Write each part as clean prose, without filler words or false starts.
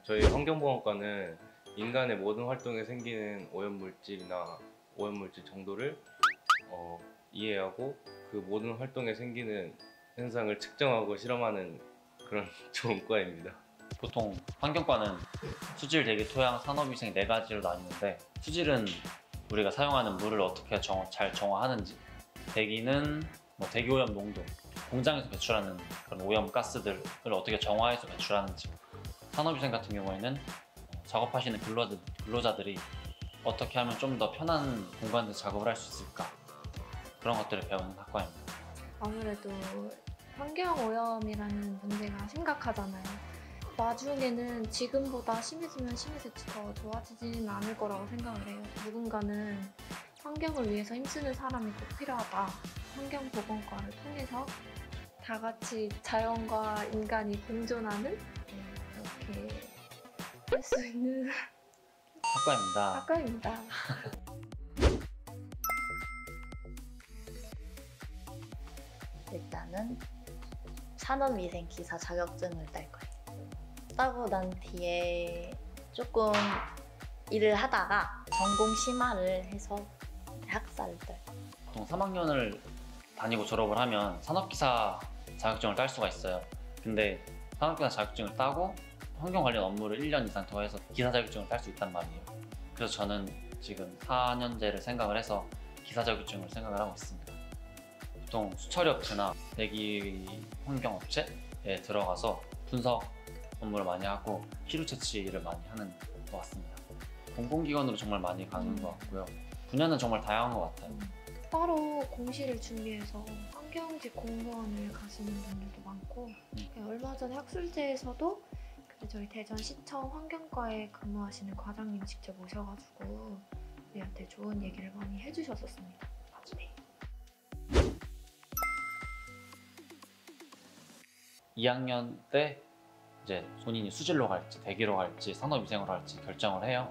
저희 환경보건과는 인간의 모든 활동에 생기는 오염물질이나 오염물질 정도를 이해하고 그 모든 활동에 생기는 현상을 측정하고 실험하는 그런 좋은 과입니다. 보통 환경과는 수질, 대기, 토양, 산업위생 4가지로 나뉘는데, 수질은 우리가 사용하는 물을 어떻게 잘 정화하는지, 대기는 대기오염 농도, 공장에서 배출하는 그런 오염 가스들을 어떻게 정화해서 배출하는지, 산업위생 같은 경우에는 작업하시는 근로자들이 어떻게 하면 좀 더 편한 공간에서 작업을 할 수 있을까, 그런 것들을 배우는 학과입니다. 아무래도 환경오염이라는 문제가 심각하잖아요. 나중에는 지금보다 심해지면 심해질지 더 좋아지지는 않을 거라고 생각을 해요. 누군가는 환경을 위해서 힘쓰는 사람이 꼭 필요하다. 환경보건과를 통해서 다 같이 자연과 인간이 공존하는 이렇게 할 수 있는 학과입니다. 학과입니다. 일단은 산업위생기사 자격증을 딸 거예요. 따고 난 뒤에 조금 일을 하다가 전공 심화를 해서 학사를 떠요. 보통 3학년을 다니고 졸업을 하면 산업기사 자격증을 딸 수가 있어요. 근데 산업기사 자격증을 따고 환경 관련 업무를 1년 이상 더 해서 기사 자격증을 딸 수 있단 말이에요. 그래서 저는 지금 4년제를 생각을 해서 기사 자격증을 생각을 하고 있습니다. 보통 수처리업체나 대기 환경업체에 들어가서 분석 업무를 많이 하고 필요 채취를 많이 하는 것 같습니다. 공공기관으로 정말 많이 가는 것 같고요. 분야는 정말 다양한 것 같아요. 따로 공시를 준비해서 환경직 공무원을 가시는 분들도 많고, 얼마 전에 학술제에서도 저희 대전시청 환경과에 근무하시는 과장님 직접 오셔가지고 우리한테 좋은 얘기를 많이 해주셨었습니다. 네. 2학년 때 이제 본인이 수질로 갈지 대기로 갈지 산업위생으로 갈지 결정을 해요.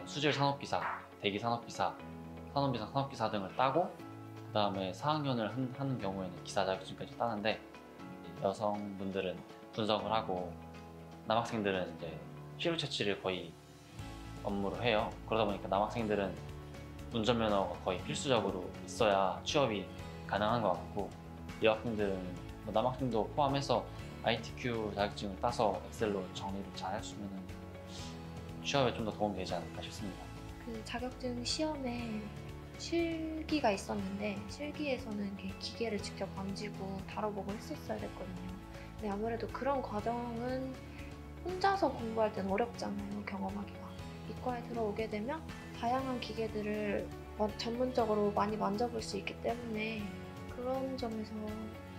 수질 산업기사, 대기 산업기사, 산업위생 산업기사 등을 따고 그 다음에 4학년을 하는 경우에는 기사 자격증까지 따는데, 여성분들은 분석을 하고 남학생들은 이제 필요 채취를 거의 업무로 해요. 그러다 보니까 남학생들은 운전면허가 거의 필수적으로 있어야 취업이 가능한 것 같고, 여학생들은 남학생도 포함해서 ITQ 자격증을 따서 엑셀로 정리를 잘 해주면 취업에 좀 더 도움이 되지 않을까 싶습니다. 그 자격증 시험에 실기가 있었는데 실기에서는 이렇게 기계를 직접 만지고 다뤄보고 했었어야 됐거든요. 근데 아무래도 그런 과정은 혼자서 공부할 때는 어렵잖아요, 경험하기가. 이과에 들어오게 되면 다양한 기계들을 전문적으로 많이 만져볼 수 있기 때문에 그런 점에서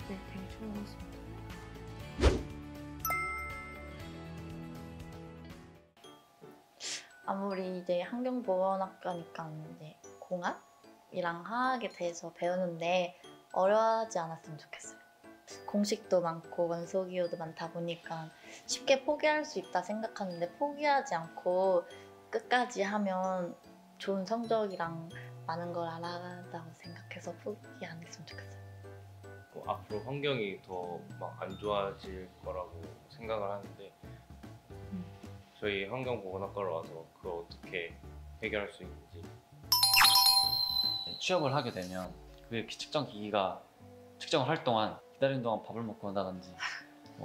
되게 좋은 것 같습니다. 아무리 이제 환경보건학과니까 이제 공학이랑 화학에 대해서 배우는데 어려워하지 않았으면 좋겠어요. 공식도 많고 원소기호도 많다 보니까 쉽게 포기할 수 있다 생각하는데, 포기하지 않고 끝까지 하면 좋은 성적이랑 많은 걸 알아간다고 생각해서 포기 안 했으면 좋겠어요. 앞으로 환경이 더 막 안 좋아질 거라고 생각을 하는데, 저희 환경보건학과로 와서 그걸 어떻게 해결할 수 있는지. 취업을 하게 되면 그 측정 기기가 측정을 할 동안 기다리는 동안 밥을 먹고 온다든지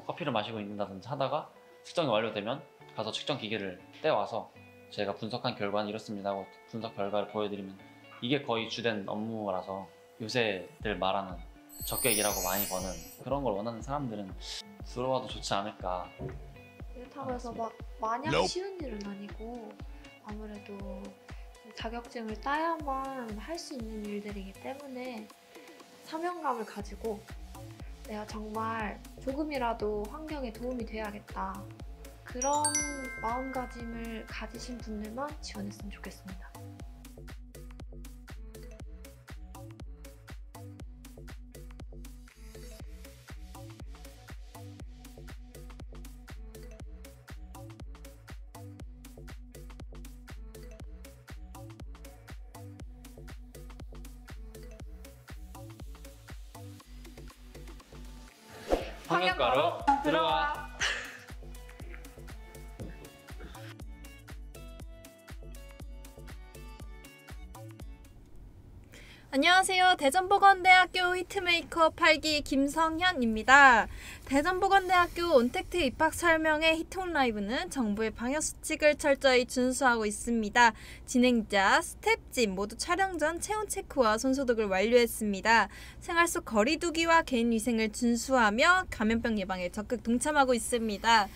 커피를 마시고 있는다든지 하다가 측정이 완료되면 가서 측정 기계를 떼와서 제가 분석한 결과는 이렇습니다 하고 분석 결과를 보여드리면, 이게 거의 주된 업무라서 요새들 말하는 적게 일하고 많이 버는 그런 걸 원하는 사람들은 들어와도 좋지 않을까. 그렇다고 해서 막 마냥 쉬운 일은 아니고, 아무래도 자격증을 따야만 할 수 있는 일들이기 때문에 사명감을 가지고 내가 정말 조금이라도 환경에 도움이 돼야겠다. 그런 마음가짐을 가지신 분들만 지원했으면 좋겠습니다. 환경과로 들어와. 안녕하세요. 대전보건대학교 히트메이커 8기 김성현입니다. 대전보건대학교 온택트 입학 설명회 히트온 라이브는 정부의 방역수칙을 철저히 준수하고 있습니다. 진행자, 스텝진 모두 촬영 전 체온 체크와 손소독을 완료했습니다. 생활 속 거리 두기와 개인위생을 준수하며 감염병 예방에 적극 동참하고 있습니다.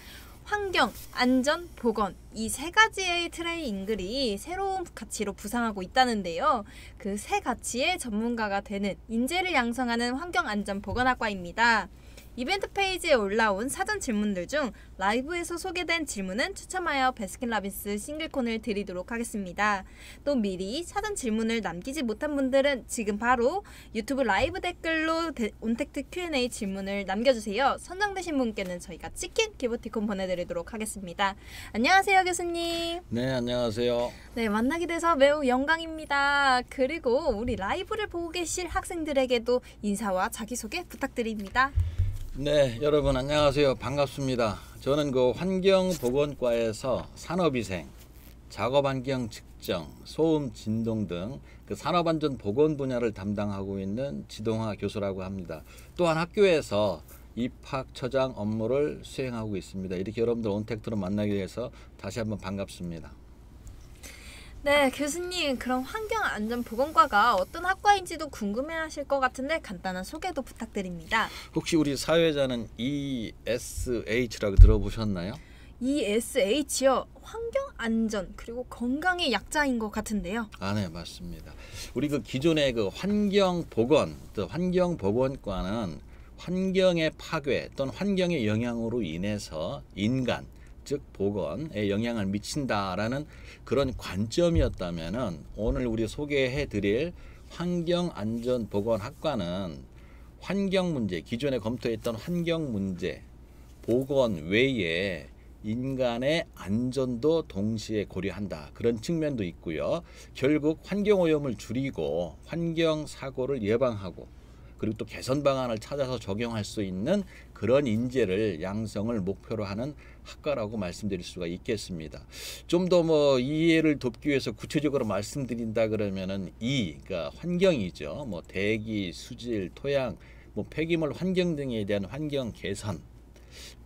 환경, 안전, 보건 이 세 가지의 트레이 잉글이 새로운 가치로 부상하고 있다는데요. 그 세 가치의 전문가가 되는 인재를 양성하는 환경안전보건학과입니다. 이벤트 페이지에 올라온 사전 질문들 중 라이브에서 소개된 질문은 추첨하여 베스킨라빈스 싱글콘을 드리도록 하겠습니다. 또 미리 사전 질문을 남기지 못한 분들은 지금 바로 유튜브 라이브 댓글로 온택트 Q&A 질문을 남겨주세요. 선정되신 분께는 저희가 치킨 기프티콘 보내드리도록 하겠습니다. 안녕하세요, 교수님. 네, 안녕하세요. 네, 만나게 돼서 매우 영광입니다. 그리고 우리 라이브를 보고 계실 학생들에게도 인사와 자기소개 부탁드립니다. 네, 여러분 안녕하세요. 반갑습니다. 저는 그 환경보건과에서 산업위생, 작업환경 측정, 소음, 진동 등 그 산업안전 보건 분야를 담당하고 있는 지동하 교수라고 합니다. 또한 학교에서 입학처장 업무를 수행하고 있습니다. 이렇게 여러분들 온택트로 만나게 돼서 다시 한번 반갑습니다. 네, 교수님, 그럼 환경안전보건과가 어떤 학과인지도 궁금해하실 것 같은데 간단한 소개도 부탁드립니다. 혹시 우리 사회자는 ESH라고 들어보셨나요? ESH요. 환경안전 그리고 건강의 약자인 것 같은데요. 아, 네, 맞습니다. 우리 그 기존의 그 환경보건, 또 환경보건과는 환경의 파괴 또는 환경의 영향으로 인해서 인간, 즉 보건에 영향을 미친다라는 그런 관점이었다면은 오늘 우리 소개해드릴 환경안전보건학과는 환경 문제, 기존에 검토했던 환경 문제, 보건 외에 인간의 안전도 동시에 고려한다. 그런 측면도 있고요. 결국 환경오염을 줄이고 환경사고를 예방하고 그리고 또 개선 방안을 찾아서 적용할 수 있는 그런 인재를 양성을 목표로 하는 학과라고 말씀드릴 수가 있겠습니다. 좀 더 뭐 이해를 돕기 위해서 구체적으로 말씀드린다 그러면은 그러니까 환경이죠. 뭐 대기, 수질, 토양, 뭐 폐기물 환경 등에 대한 환경 개선.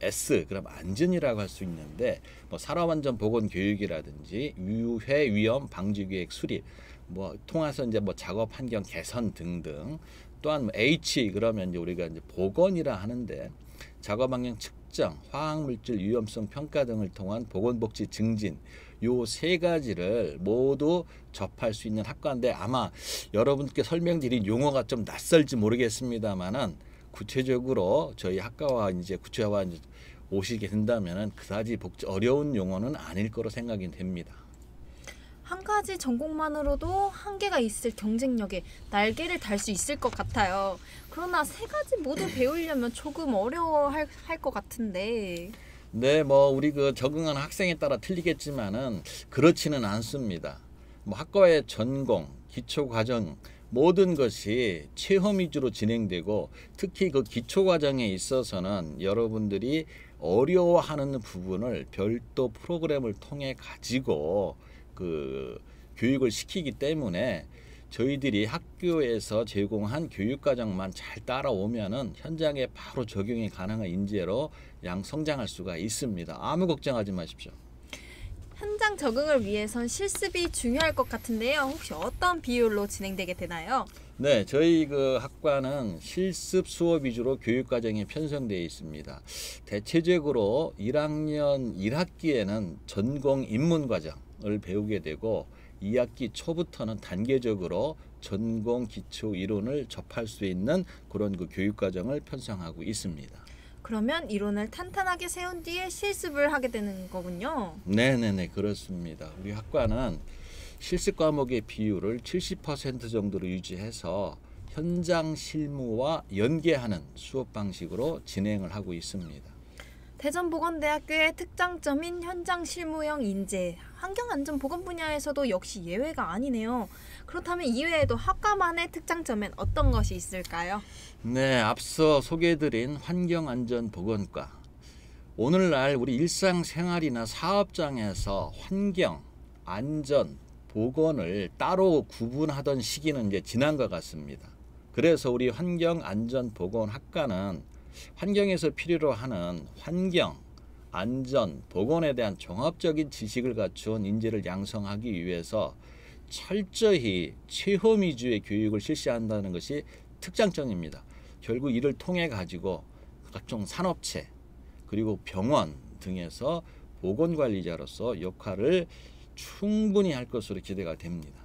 S 그럼 안전이라고 할 수 있는데 뭐 산업안전 보건 교육이라든지 유해 위험 방지 계획 수립 뭐 통해서 이제 뭐 작업 환경 개선 등등. 또한 H 그러면 이제 우리가 이제 보건이라 하는데 작업 환경 측정, 화학물질 위험성 평가 등을 통한 보건복지 증진 요 세 가지를 모두 접할 수 있는 학과인데 아마 여러분께 설명드린 용어가 좀 낯설지 모르겠습니다만은 구체적으로 저희 학과와 이제 구체화 이제 오시게 된다면은 그다지 어려운 용어는 아닐 거로 생각이 됩니다. 한 가지 전공만으로도 한계가 있을 경쟁력에 날개를 달 수 있을 것 같아요. 그러나 세 가지 모두 배우려면 조금 어려워할 것 같은데. 네, 뭐 우리 그 적응하는 학생에 따라 틀리겠지만은 그렇지는 않습니다. 뭐 학과의 전공, 기초 과정 모든 것이 체험 위주로 진행되고 특히 그 기초 과정에 있어서는 여러분들이 어려워하는 부분을 별도 프로그램을 통해 가지고 그 교육을 시키기 때문에 저희들이 학교에서 제공한 교육과정만 잘 따라오면은 현장에 바로 적용이 가능한 인재로 성장할 수가 있습니다. 아무 걱정하지 마십시오. 현장 적응을 위해선 실습이 중요할 것 같은데요. 혹시 어떤 비율로 진행되게 되나요? 네, 저희 그 학과는 실습 수업 위주로 교육과정이 편성되어 있습니다. 대체적으로 1학년 1학기에는 전공 입문과정을 배우게 되고 2학기 초부터는 단계적으로 전공 기초 이론을 접할 수 있는 그런 그 교육 과정을 편성하고 있습니다. 그러면 이론을 탄탄하게 세운 뒤에 실습을 하게 되는 거군요. 네네네, 그렇습니다. 우리 학과는 실습 과목의 비율을 70% 정도로 유지해서 현장 실무와 연계하는 수업 방식으로 진행을 하고 있습니다. 대전보건대학교의 특장점인 현장 실무형 인재, 환경안전보건 분야에서도 역시 예외가 아니네요. 그렇다면 이외에도 학과만의 특장점엔 어떤 것이 있을까요? 네, 앞서 소개해드린 환경안전보건과, 오늘날 우리 일상생활이나 사업장에서 환경, 안전, 보건을 따로 구분하던 시기는 이제 지난 것 같습니다. 그래서 우리 환경안전보건학과는 환경에서 필요로 하는 환경, 안전, 보건에 대한 종합적인 지식을 갖춘 인재를 양성하기 위해서 철저히 체험 위주의 교육을 실시한다는 것이 특장점입니다. 결국 이를 통해 가지고 각종 산업체 그리고 병원 등에서 보건관리자로서 역할을 충분히 할 것으로 기대가 됩니다.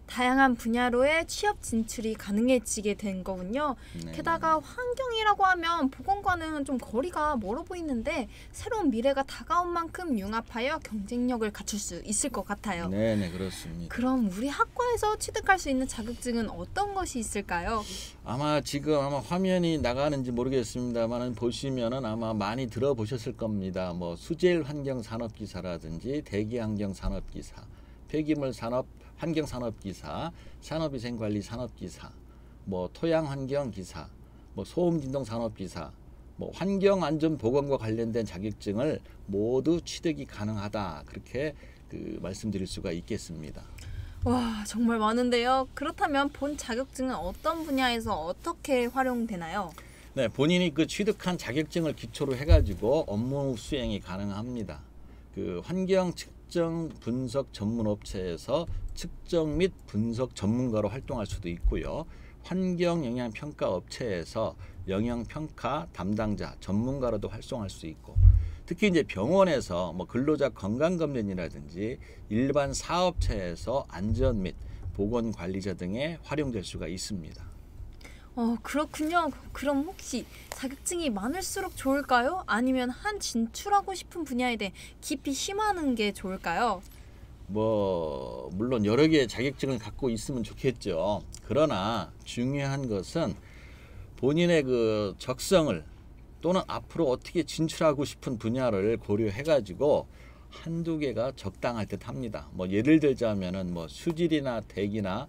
다양한 분야로의 취업 진출이 가능해지게 된 거군요. 네. 게다가 환경이라고 하면 보건과는 좀 거리가 멀어 보이는데 새로운 미래가 다가온 만큼 융합하여 경쟁력을 갖출 수 있을 것 같아요. 네네, 그렇습니다. 그럼 우리 학과에서 취득할 수 있는 자격증은 어떤 것이 있을까요? 아마 지금 화면이 나가는지 모르겠습니다만 보시면은 아마 많이 들어보셨을 겁니다. 뭐 수질 환경 산업기사라든지 대기 환경 산업기사, 폐기물 산업 환경산업기사, 산업위생관리 산업기사, 뭐 토양환경기사, 뭐 소음진동 산업기사, 뭐 환경안전보건과 관련된 자격증을 모두 취득이 가능하다, 그렇게 말씀드릴 수가 있겠습니다. 와, 정말 많은데요. 그렇다면 본 자격증은 어떤 분야에서 어떻게 활용되나요? 네, 본인이 취득한 자격증을 기초로 해가지고 업무 수행이 가능합니다. 환경 측정 분석 전문 업체에서 측정 및 분석 전문가로 활동할 수도 있고요. 환경 영향 평가 업체에서 영향 평가 담당자 전문가로도 활동할 수 있고, 특히 이제 병원에서 뭐 근로자 건강 검진이라든지 일반 사업체에서 안전 및 보건 관리자 등에 활용될 수가 있습니다. 그렇군요. 그럼 혹시 자격증이 많을수록 좋을까요? 아니면 한 진출하고 싶은 분야에 대해 깊이 심화하는 게 좋을까요? 물론 여러 개의 자격증을 갖고 있으면 좋겠죠. 그러나 중요한 것은 본인의 적성을 또는 앞으로 어떻게 진출하고 싶은 분야를 고려해 가지고 한두 개가 적당할 듯 합니다. 예를 들자면은 수질이나 대기나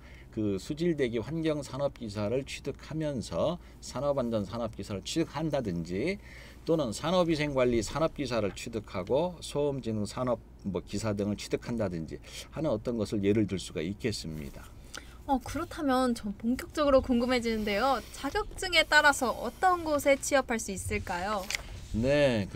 수질대기 환경산업기사를 취득하면서 산업안전산업기사를 취득한다든지, 또는 산업위생관리 산업기사를 취득하고 소음진흥 산업기사 등을 취득한다든지 하는 어떤 것을 예를 들 수가 있겠습니다. 그렇다면 전 본격적으로 궁금해지는데요. 자격증에 따라서 어떤 곳에 취업할 수 있을까요? 네,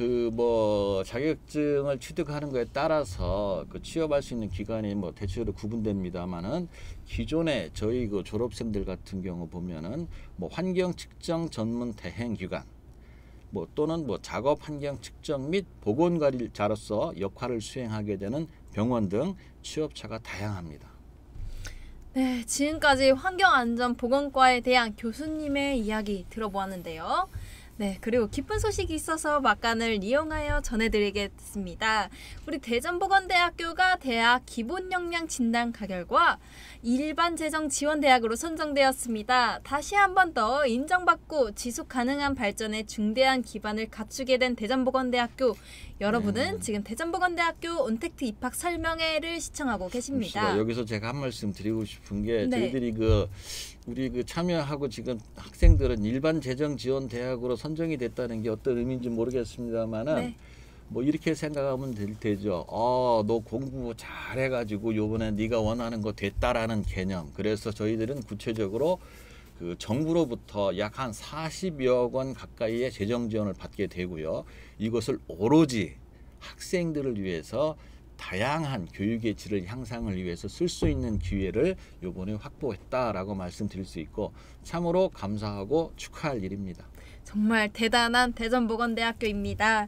자격증을 취득하는 것에 따라서 취업할 수 있는 기관이 대체로 구분됩니다만은, 기존에 저희 졸업생들 같은 경우 보면은 환경 측정 전문 대행 기관, 또는 작업 환경 측정 및 보건 관리자로서 역할을 수행하게 되는 병원 등 취업처가 다양합니다. 네, 지금까지 환경안전보건과에 대한 교수님의 이야기 들어보았는데요. 네, 그리고 기쁜 소식이 있어서 막간을 이용하여 전해드리겠습니다. 우리 대전보건대학교가 대학 기본역량 진단 가결과 일반재정지원대학으로 선정되었습니다. 다시 한 번 더 인정받고 지속 가능한 발전에 중대한 기반을 갖추게 된 대전보건대학교. 여러분은 지금 대전보건대학교 온택트 입학 설명회를 시청하고 계십니다. 여기서 제가 한 말씀 드리고 싶은 게, 네. 저희들이 우리 참여하고 지금 학생들은 일반재정지원대학으로 선정이 됐다는 게 어떤 의미인지 모르겠습니다만은, 네. 이렇게 생각하면 되죠. 너 공부 잘해가지고 요번에 네가 원하는 거 됐다라는 개념. 그래서 저희들은 구체적으로 정부로부터 약 한 40여 원 가까이의 재정 지원을 받게 되고요. 이것을 오로지 학생들을 위해서 다양한 교육의 질을 향상을 위해서 쓸 수 있는 기회를 요번에 확보했다라고 말씀드릴 수 있고, 참으로 감사하고 축하할 일입니다. 정말 대단한 대전보건대학교입니다.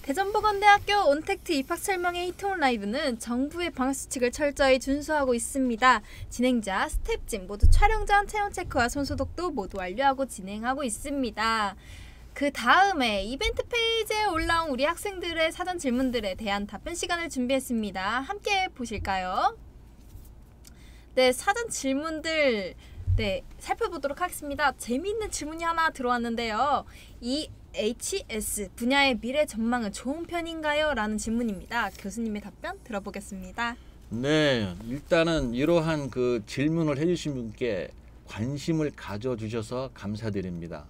대전보건대학교 온택트 입학 설명회 히트온 라이브는 정부의 방역수칙을 철저히 준수하고 있습니다. 진행자, 스텝진 모두 촬영 전 체온 체크와 손소독도 모두 완료하고 진행하고 있습니다. 그 다음에 이벤트 페이지에 올라온 우리 학생들의 사전 질문들에 대한 답변 시간을 준비했습니다. 함께 보실까요? 네, 사전 질문들 살펴보도록 하겠습니다. 재미있는 질문이 하나 들어왔는데요. EHS 분야의 미래 전망은 좋은 편인가요? 라는 질문입니다. 교수님의 답변 들어보겠습니다. 네, 일단은 이러한 그 질문을 해주신 분께 관심을 가져주셔서 감사드립니다.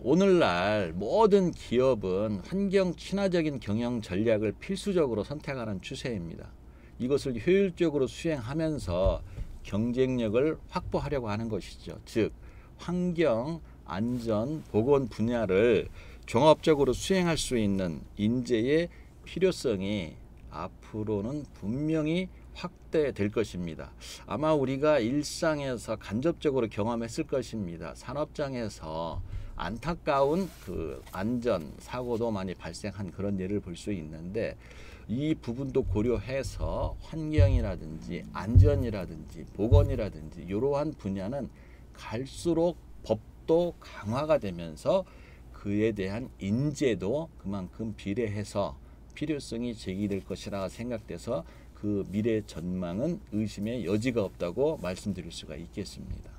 오늘날 모든 기업은 환경 친화적인 경영 전략을 필수적으로 선택하는 추세입니다. 이것을 효율적으로 수행하면서 경쟁력을 확보하려고 하는 것이죠. 즉, 환경, 안전, 보건 분야를 종합적으로 수행할 수 있는 인재의 필요성이 앞으로는 분명히 확대될 것입니다. 아마 우리가 일상에서 간접적으로 경험했을 것입니다. 산업장에서 안타까운 그 안전 사고도 많이 발생한 그런 예를 볼 수 있는데, 이 부분도 고려해서 환경이라든지 안전이라든지 보건이라든지 이러한 분야는 갈수록 법도 강화가 되면서 그에 대한 인재도 그만큼 비례해서 필요성이 제기될 것이라 생각돼서 그 미래 전망은 의심의 여지가 없다고 말씀드릴 수가 있겠습니다.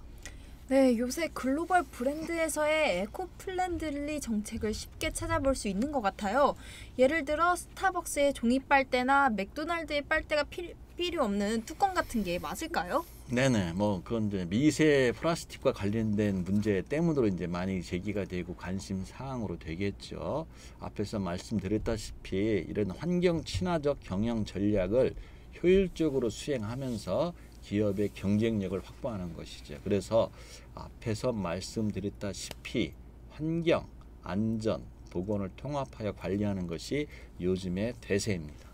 네, 요새 글로벌 브랜드에서의 에코플렌들리 정책을 쉽게 찾아볼 수 있는 것 같아요. 예를 들어 스타벅스의 종이 빨대나 맥도날드의 빨대가 필요 없는 뚜껑 같은 게 맞을까요? 네네, 뭐 그건 이제 미세 플라스틱과 관련된 문제 때문으로 이제 많이 제기가 되고 관심 사항으로 되겠죠. 앞에서 말씀드렸다시피 이런 환경 친화적 경영 전략을 효율적으로 수행하면서 기업의 경쟁력을 확보하는 것이죠. 그래서 앞에서 말씀드렸다시피 환경, 안전, 보건을 통합하여 관리하는 것이 요즘의 대세입니다.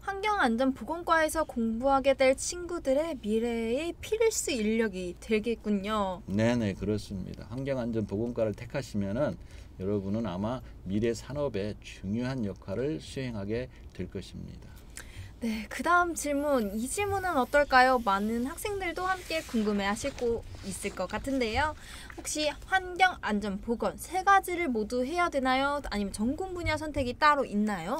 환경안전보건과에서 공부하게 될 친구들의 미래의 필수 인력이 되겠군요. 네네, 그렇습니다. 환경안전보건과를 택하시면은 여러분은 아마 미래 산업의 중요한 역할을 수행하게 될 것입니다. 네, 그 다음 질문. 이 질문은 어떨까요? 많은 학생들도 함께 궁금해하시고 있을 것 같은데요. 혹시 환경, 안전, 보건 세 가지를 모두 해야 되나요? 아니면 전공 분야 선택이 따로 있나요?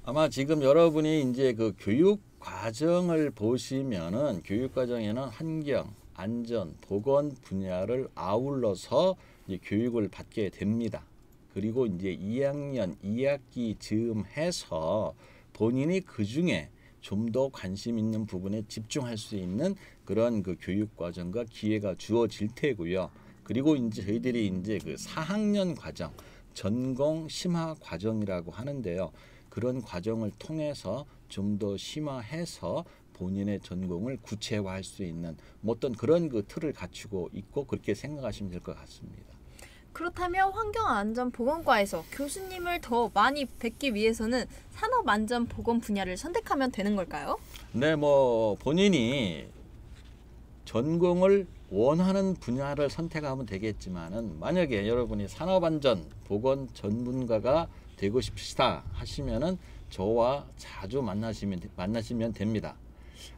아마 지금 여러분이 이제 그 교육 과정을 보시면은 교육 과정에는 환경, 안전, 보건 분야를 아울러서 이제 교육을 받게 됩니다. 그리고 이제 2학년 2학기 즈음 해서 본인이 그 중에 좀 더 관심 있는 부분에 집중할 수 있는 그런 그 교육 과정과 기회가 주어질 테고요. 그리고 이제 저희들이 이제 그 4학년 과정, 전공 심화 과정이라고 하는데요. 그런 과정을 통해서 좀 더 심화해서 본인의 전공을 구체화할 수 있는 어떤 그런 그 틀을 갖추고 있고 그렇게 생각하시면 될 것 같습니다. 그렇다면 환경안전보건과에서 교수님을 더 많이 뵙기 위해서는 산업안전보건 분야를 선택하면 되는 걸까요? 네, 뭐 본인이 전공을 원하는 분야를 선택하면 되겠지만은 만약에 여러분이 산업안전보건 전문가가 되고 싶으시다 하시면은 저와 자주 만나시면 됩니다.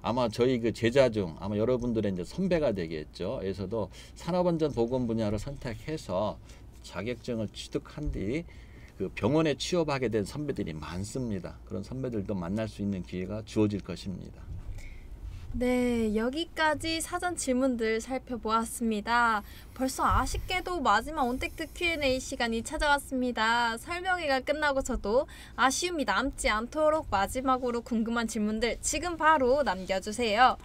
아마 저희 그 제자 중 아마 여러분들의 이제 선배가 되겠죠. 에서도 산업안전보건 분야를 선택해서 자격증을 취득한 뒤 그 병원에 취업하게 된 선배들이 많습니다. 그런 선배들도 만날 수 있는 기회가 주어질 것입니다. 네, 여기까지 사전 질문들 살펴보았습니다. 벌써 아쉽게도 마지막 온택트 Q&A 시간이 찾아왔습니다. 설명회가 끝나고서도 아쉬움이 남지 않도록 마지막으로 궁금한 질문들 지금 바로 남겨주세요.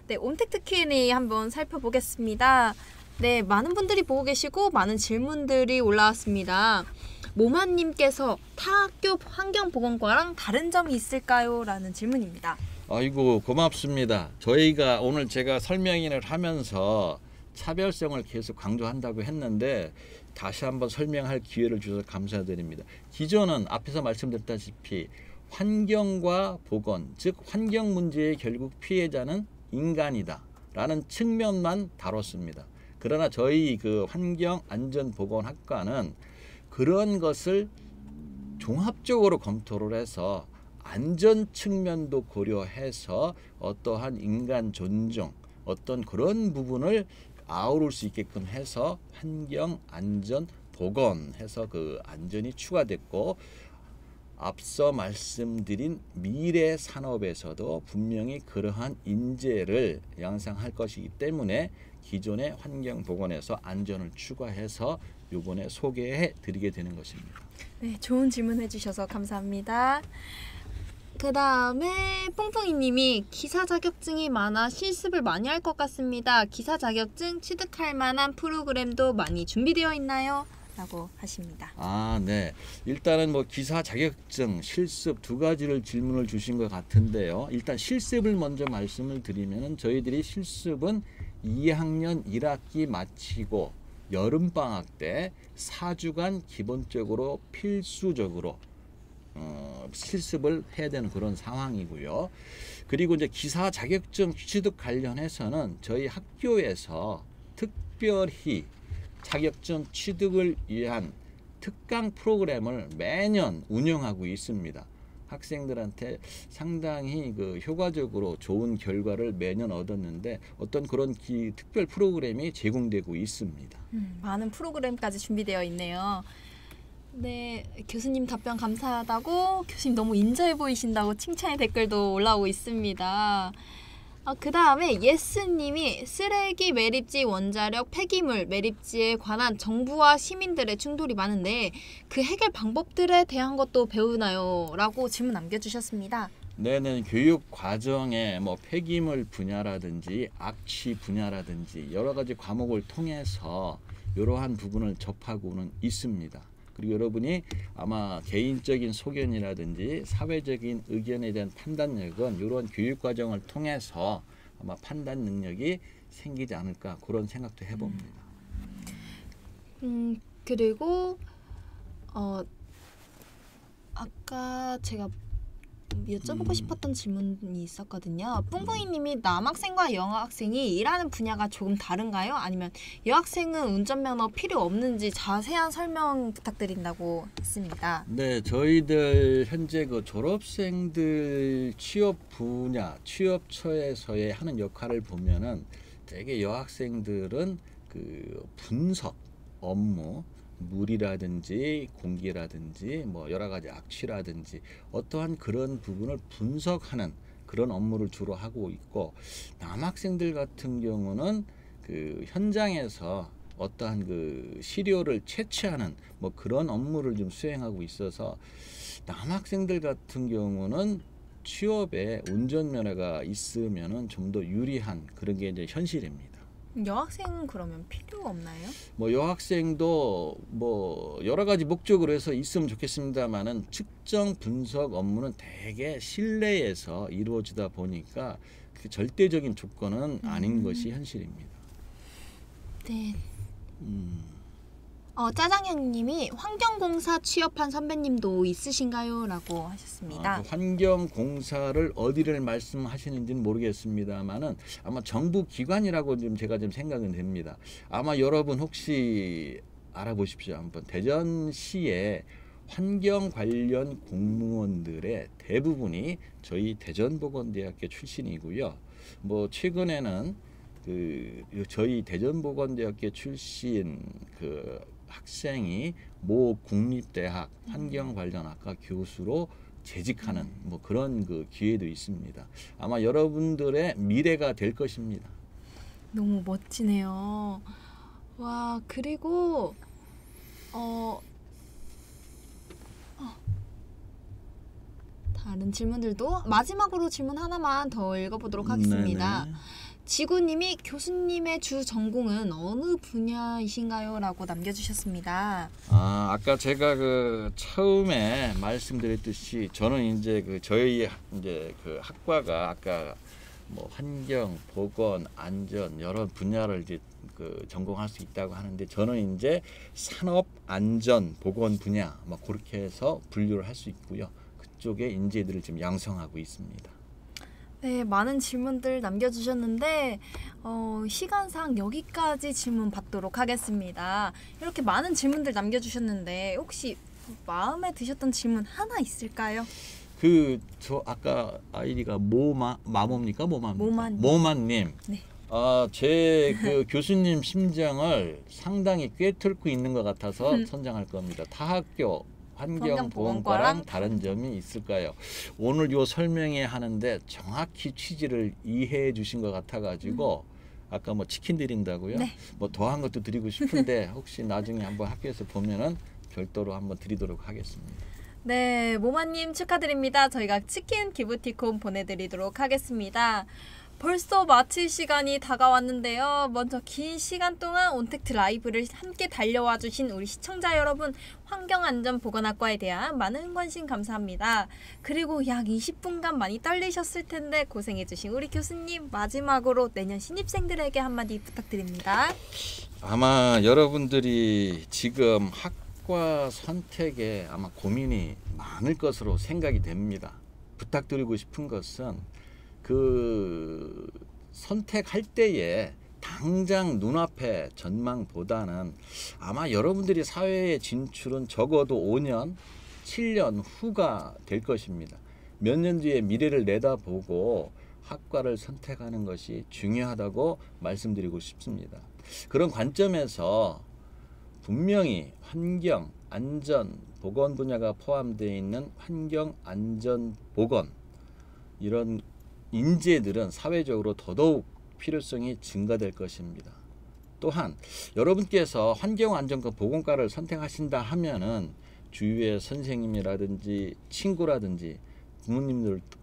네, 온택트 Q&A 한번 살펴보겠습니다. 네, 많은 분들이 보고 계시고 많은 질문들이 올라왔습니다. 모마님께서 타 학교 환경보건과랑 다른 점이 있을까요? 라는 질문입니다. 아이고 고맙습니다. 저희가 오늘 제가 설명회를 하면서 차별성을 계속 강조한다고 했는데 다시 한번 설명할 기회를 주셔서 감사드립니다. 기존은 앞에서 말씀드렸다시피 환경과 보건, 즉 환경 문제의 결국 피해자는 인간이다 라는 측면만 다뤘습니다. 그러나 저희 그 환경안전보건학과는 그런 것을 종합적으로 검토를 해서 안전 측면도 고려해서 어떠한 인간 존중 어떤 그런 부분을 아우를 수 있게끔 해서 환경, 안전, 보건 해서 그 안전이 추가됐고 앞서 말씀드린 미래 산업에서도 분명히 그러한 인재를 양성할 것이기 때문에 기존의 환경 보건에서 안전을 추가해서 이번에 소개해 드리게 되는 것입니다. 네, 좋은 질문 해주셔서 감사합니다. 그 다음에 뿡뿡이님이 기사 자격증이 많아 실습을 많이 할 것 같습니다. 기사 자격증 취득할 만한 프로그램도 많이 준비되어 있나요? 라고 하십니다. 네. 일단은 뭐 기사 자격증, 실습 두 가지를 질문을 주신 것 같은데요. 일단 실습을 먼저 말씀을 드리면 저희들이 실습은 2학년 1학기 마치고 여름방학 때 4주간 기본적으로 필수적으로 실습을 해야 되는 그런 상황이고요. 그리고 이제 기사 자격증 취득 관련해서는 저희 학교에서 특별히 자격증 취득을 위한 특강 프로그램을 매년 운영하고 있습니다. 학생들한테 상당히 그 효과적으로 좋은 결과를 매년 얻었는데 어떤 그런 특별 프로그램이 제공되고 있습니다. 많은 프로그램까지 준비되어 있네요. 네, 교수님 답변 감사하다고 교수님 너무 인자해 보이신다고 칭찬의 댓글도 올라오고 있습니다. 그 다음에 예스님이 쓰레기 매립지 원자력 폐기물 매립지에 관한 정부와 시민들의 충돌이 많은데 그 해결 방법들에 대한 것도 배우나요? 라고 질문 남겨주셨습니다. 네네, 교육 과정에 뭐 폐기물 분야라든지 악취 분야라든지 여러 가지 과목을 통해서 이러한 부분을 접하고는 있습니다. 그리고 여러분이 아마 개인적인 소견이라든지 사회적인 의견에 대한 판단력은 이런 교육 과정을 통해서 아마 판단 능력이 생기지 않을까 그런 생각도 해봅니다. 그리고 아까 제가 여쭤보고 싶었던 질문이 있었거든요. 뿡뿡이님이 남학생과 여학생이 일하는 분야가 조금 다른가요? 아니면 여학생은 운전면허 필요 없는지 자세한 설명 부탁드린다고 했습니다. 네, 저희들 현재 그 졸업생들 취업 분야, 취업처에서의 하는 역할을 보면은 되게 여학생들은 그 분석 업무 물이라든지 공기라든지 뭐 여러 가지 악취라든지 어떠한 그런 부분을 분석하는 그런 업무를 주로 하고 있고 남학생들 같은 경우는 그 현장에서 어떠한 그 시료를 채취하는 뭐 그런 업무를 좀 수행하고 있어서 남학생들 같은 경우는 취업에 운전면허가 있으면은 좀 더 유리한 그런 게 이제 현실입니다. 여학생은 그러면 필요 없나요? 뭐 여학생도 뭐 여러 가지 목적으로 해서 있으면 좋겠습니다만은 측정 분석 업무는 대개 실내에서 이루어지다 보니까 그 절대적인 조건은 아닌 것이 현실입니다. 네. 짜장현님이 환경공사 취업한 선배님도 있으신가요? 라고 하셨습니다. 그 환경공사를 어디를 말씀하시는지는 모르겠습니다만은 아마 정부 기관이라고 좀 제가 좀 생각은 됩니다. 아마 여러분 혹시 알아보십시오. 한번 대전시의 환경 관련 공무원들의 대부분이 저희 대전보건대학교 출신이고요. 뭐 최근에는 그 저희 대전보건대학교 출신 그 학생이 모 국립대학 환경 관련 학과 교수로 재직하는 뭐 그런 그 기회도 있습니다. 아마 여러분들의 미래가 될 것입니다. 너무 멋지네요. 와, 그리고 다른 질문들도 마지막으로 질문 하나만 더 읽어보도록 하겠습니다. 네네. 지구님이 교수님의 주 전공은 어느 분야이신가요? 라고 남겨주셨습니다. 아까 제가 그 처음에 말씀드렸듯이 저는 이제 그 저희 이제 그 학과가 아까 뭐 환경, 보건, 안전 여러 분야를 이제 그 전공할 수 있다고 하는데 저는 이제 산업, 안전, 보건 분야 뭐 그렇게 해서 분류를 할 수 있고요. 그쪽에 인재들을 지금 양성하고 있습니다. 네, 많은 질문들 남겨주셨는데 시간상 여기까지 질문 받도록 하겠습니다. 이렇게 많은 질문들 남겨주셨는데 혹시 마음에 드셨던 질문 하나 있을까요? 저 아까 아이디가 마모입니까? 모만. 모만님. 네. 제 그 교수님 심정을 상당히 꿰뚫고 있는 것 같아서 선정할 겁니다. 타학교 환경보건과랑 다른 점이 있을까요? 오늘 요 설명회 하는데 정확히 취지를 이해해 주신 것 같아가지고 아까 뭐 치킨 드린다고요? 네. 뭐 더한 것도 드리고 싶은데 혹시 나중에 한번 학교에서 보면은 별도로 한번 드리도록 하겠습니다. 네, 모마님 축하드립니다. 저희가 치킨 기프티콘 보내드리도록 하겠습니다. 벌써 마칠 시간이 다가왔는데요. 먼저 긴 시간 동안 온택트 라이브를 함께 달려와 주신 우리 시청자 여러분, 환경안전보건학과에 대한 많은 관심 감사합니다. 그리고 약 20분간 많이 떨리셨을 텐데 고생해 주신 우리 교수님, 마지막으로 내년 신입생들에게 한마디 부탁드립니다. 아마 여러분들이 지금 학과 선택에 아마 고민이 많을 것으로 생각이 됩니다. 부탁드리고 싶은 것은 그 선택할 때에 당장 눈앞의 전망보다는 아마 여러분들이 사회에 진출은 적어도 5년, 7년 후가 될 것입니다. 몇 년 뒤에 미래를 내다보고 학과를 선택하는 것이 중요하다고 말씀드리고 싶습니다. 그런 관점에서 분명히 환경, 안전, 보건 분야가 포함되어 있는 환경, 안전, 보건 이런 인재들은 사회적으로 더더욱 필요성이 증가될 것입니다. 또한 여러분께서 환경안전과 보건과를 선택하신다 하면은 주위의 선생님이라든지 친구라든지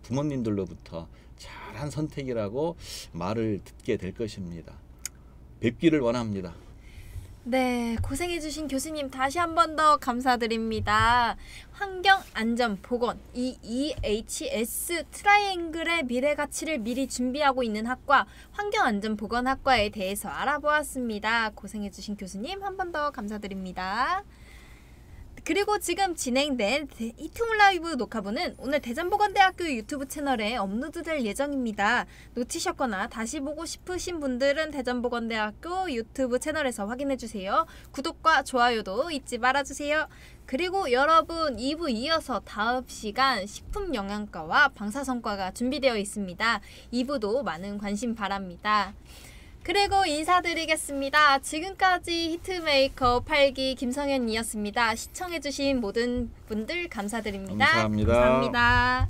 부모님들로부터 잘한 선택이라고 말을 듣게 될 것입니다. 뵙기를 원합니다. 네, 고생해주신 교수님 다시 한 번 더 감사드립니다. 환경, 안전, 보건, 이 EHS 트라이앵글의 미래 가치를 미리 준비하고 있는 학과, 환경안전보건학과에 대해서 알아보았습니다. 고생해주신 교수님 한 번 더 감사드립니다. 그리고 지금 진행된 히트홈 라이브 녹화본은 오늘 대전보건대학교 유튜브 채널에 업로드될 예정입니다. 놓치셨거나 다시 보고 싶으신 분들은 대전보건대학교 유튜브 채널에서 확인해주세요. 구독과 좋아요도 잊지 말아주세요. 그리고 여러분 2부 이어서 다음 시간 식품영양과와 방사선과가 준비되어 있습니다. 2부도 많은 관심 바랍니다. 그리고 인사드리겠습니다. 지금까지 히트메이커 8기 김성현이었습니다. 시청해주신 모든 분들 감사드립니다. 감사합니다. 감사합니다.